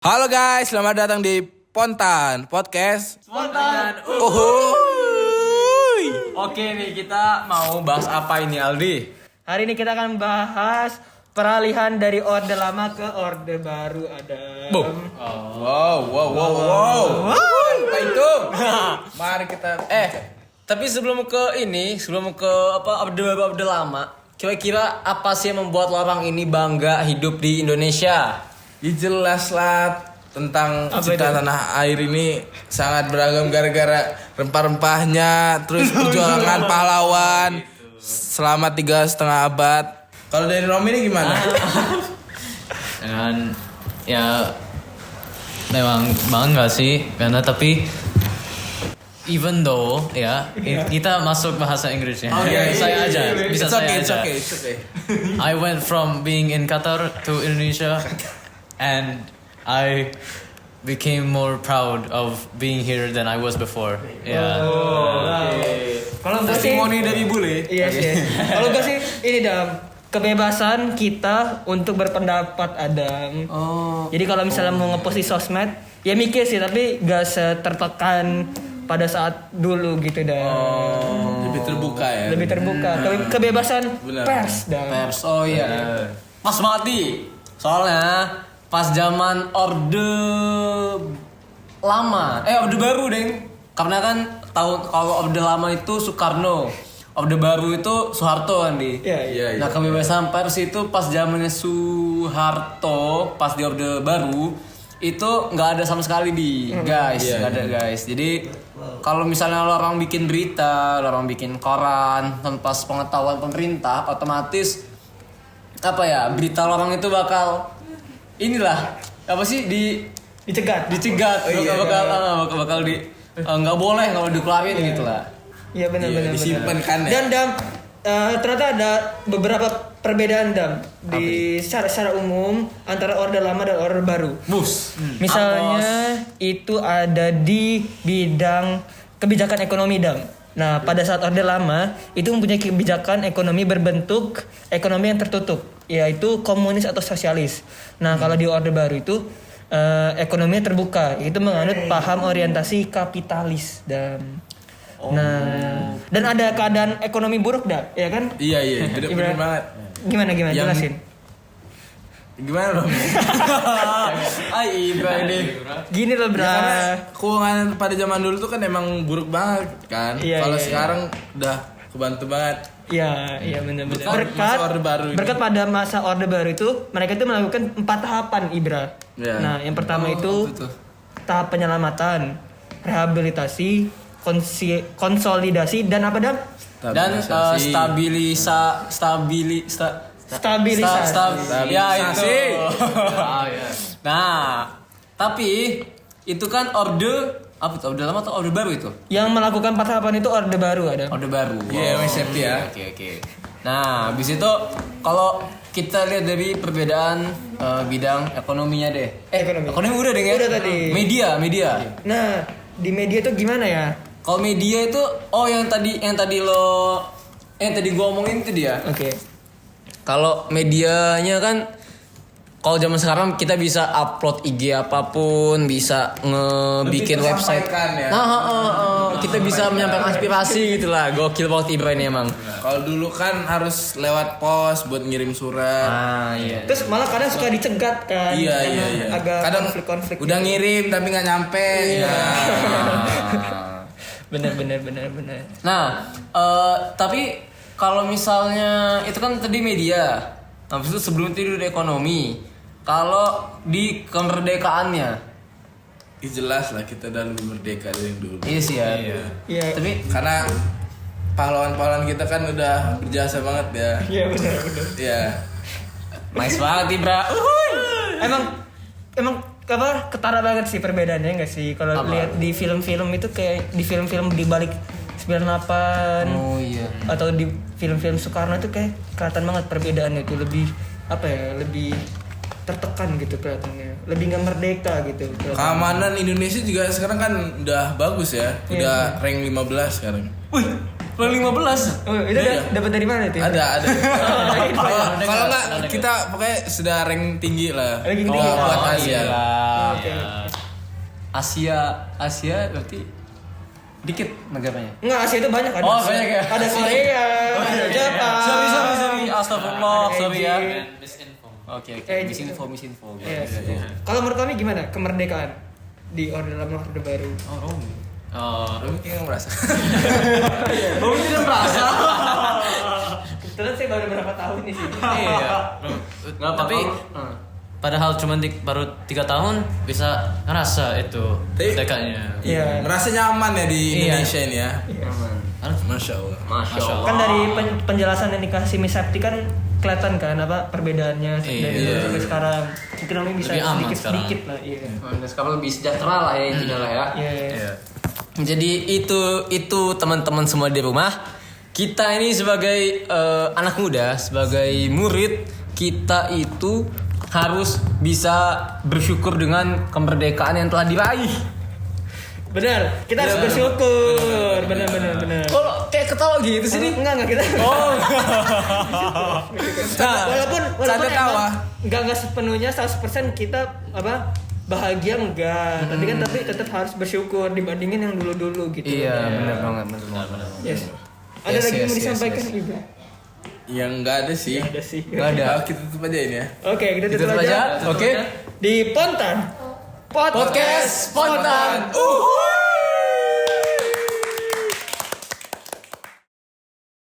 Halo guys, selamat datang di Pontan Podcast. Spontan. Oke nih, kita mau bahas apa ini, Aldi? Hari ini kita akan bahas peralihan dari orde lama ke orde baru. Ada Wow. Apa itu? Mari kita Tapi sebelum ke orde lama, kira-kira apa sih yang membuat orang ini bangga hidup di Indonesia? ya jelas lah tentang cipta itu? tanah air ini sangat beragam gara-gara rempah-rempahnya, terus perjuangan pahlawan selama 3,5 abad. Kalau dari Romi ini gimana? Dan ya memang bangga sih karena tapi even though ya kita masuk bahasa Inggris ya. Saya aja bisa It's saya aja. It's okay. I went from being in Qatar to Indonesia and I became more proud of being here than I was before. Ya. Kalau gue sih, Testimoni dari bule. iya sih. Kalau gue sih ini kebebasan kita untuk berpendapat Adam. Jadi kalau misalnya mau ngepost di sosmed, ya mikir sih tapi gak setertekan pada saat dulu gitu Lebih terbuka ya. Lebih terbuka. Kebebasan Benar. pers Pers, oh iya. Pas banget nih. Soalnya pas zaman orde lama, orde baru deng. Karena kan kalau orde lama itu Soekarno, orde baru itu Soeharto kan di. Iya. Nah kebebasan pers itu pas zamannya Soeharto, pas di orde baru itu nggak ada sama sekali guys, nggak ada guys. Jadi kalau misalnya lo orang bikin berita, lo orang bikin koran tanpa pengetahuan pemerintah, otomatis apa ya berita lo orang itu bakal inilah apa sih dicegat. bakal di nggak boleh kalau dikeluarin gitu lah. Iya benar. Disimpan kan ya. Dan ternyata ada beberapa perbedaan di secara umum antara orde lama dan orde baru. Bus. Misalnya itu ada di bidang kebijakan ekonomi Nah, pada saat orde lama itu mempunyai kebijakan ekonomi berbentuk ekonomi yang tertutup, yaitu komunis atau sosialis. Nah, kalau di orde baru itu ekonominya terbuka, itu menganut paham orientasi kapitalis Nah, dan ada keadaan ekonomi buruk ya kan? Iya, bener banget. Gimana jelasin? Gimana dong? Ibra ini. Gini loh, Bra. Karena keuangan pada zaman dulu tuh kan emang buruk banget kan. Iya, Kalau iya. sekarang udah kebantu banget. Iya benar. Masa orde baru ini. Berkat pada masa orde baru itu mereka itu melakukan 4 tahapan Ibra. Iya. Nah, yang pertama itu tahap penyelamatan, rehabilitasi, konsolidasi dan apa Dan stabilisasi. Ya itu. Nah, tapi itu kan orde lama atau orde baru itu? Yang melakukan 4 tahapan itu orde baru ada. Orde baru. Iya, safety ya. Oke. Nah, habis itu kalau kita lihat dari perbedaan bidang ekonominya deh. Ekonomi udah deh ya? Udah tadi. Media. Nah, di media itu gimana ya? Kalau media itu yang tadi gua omongin itu dia. Oke. Kalau medianya kan kalau zaman sekarang kita bisa upload IG apapun, bisa ngebikin Lebih website. tersampaikan ya. Kita bisa menyampaikan aspirasi gitu lah. Gokil banget Ibra ini emang. Kalau dulu kan harus lewat pos buat ngirim surat. Iya. Terus malah kadang suka dicegat kan. Iya. Karena agak Kadang konflik-konflik. udah ngirim tapi nggak nyampe. Iya. Nah. Bener. Nah, tapi kalau misalnya itu kan tadi media, habis itu sebelum itu di ekonomi. Kalau di kemerdekaannya, Ya jelas lah kita udah lebih merdeka dari yang dulu. iya sih ya. Iya. Tapi Karena pahlawan-pahlawan kita kan udah berjasa banget ya. Iya benar. Iya. nice banget Ibra. Emang apa ketara banget sih perbedaannya enggak sih kalau lihat di film-film itu kayak di film-film di balik 98 Oh iya. atau di film-film Soekarno itu kayak kelihatan banget perbedaannya itu lebih lebih tertekan gitu kelihatannya, lebih nggak merdeka gitu kelihatannya. Keamanan Indonesia juga sekarang kan udah bagus ya. Udah rank 15 sekarang. Wih, Lalu 15. Oh, itu dapat dari mana itu? Ada. Kalau nggak kita pokoknya sudah rank tinggi lah. Ranking tinggi. Buat Asia. Iya. Oke. Asia berarti dikit negaranya. Enggak, Asia itu banyak ada. Oh, banyak ya? Ada Korea, ada Jepang. Sorry. Astagfirullah, sorry ya. Misinfo. Oke. Misinfo. Iya. Kalau menurut kami gimana kemerdekaan di Orde Lama Orde Baru? Lu mungkin nggak merasa. Bang tidak merasa. Kebetulan saya baru berapa tahun di sini. Iya. Tapi padahal cuma baru 3 tahun bisa ngerasa itu Tapi- dekatnya. Iya. Merasa nyaman ya di Indonesia ini ya. Masya Allah. Masya Allah. Kan dari penjelasan yang dikasih Miss Septi kan kelihatan kan apa perbedaannya dari dulu Iya. sampai sekarang. Ekonomi bisa Lebih aman sedikit lah. Iya. Sekarang lebih sejahtera lah ya intinya lah ya. Iya. Iya. Jadi itu teman-teman semua di rumah. Kita ini sebagai anak muda, sebagai murid, kita itu harus bisa bersyukur dengan kemerdekaan yang telah diraih. Benar, kita harus bersyukur. Benar. Kalau kayak ketawa gitu sih nih. Enggak kita. Oh. walaupun Canda tawa. enggak sepenuhnya 100% kita apa bahagia enggak. Tapi tetap harus bersyukur dibandingin yang dulu-dulu gitu. Iya, benar banget. Yes. Ada Yes, lagi yang yes, mau yes, disampaikan yes. Ibu? Yang nggak ada sih. Nggak ada sih. Nggak ada. Kita tutup aja ini ya. Oke, kita Tutup tutup aja. aja. Oke. Di Pontan. Podcast Spontan.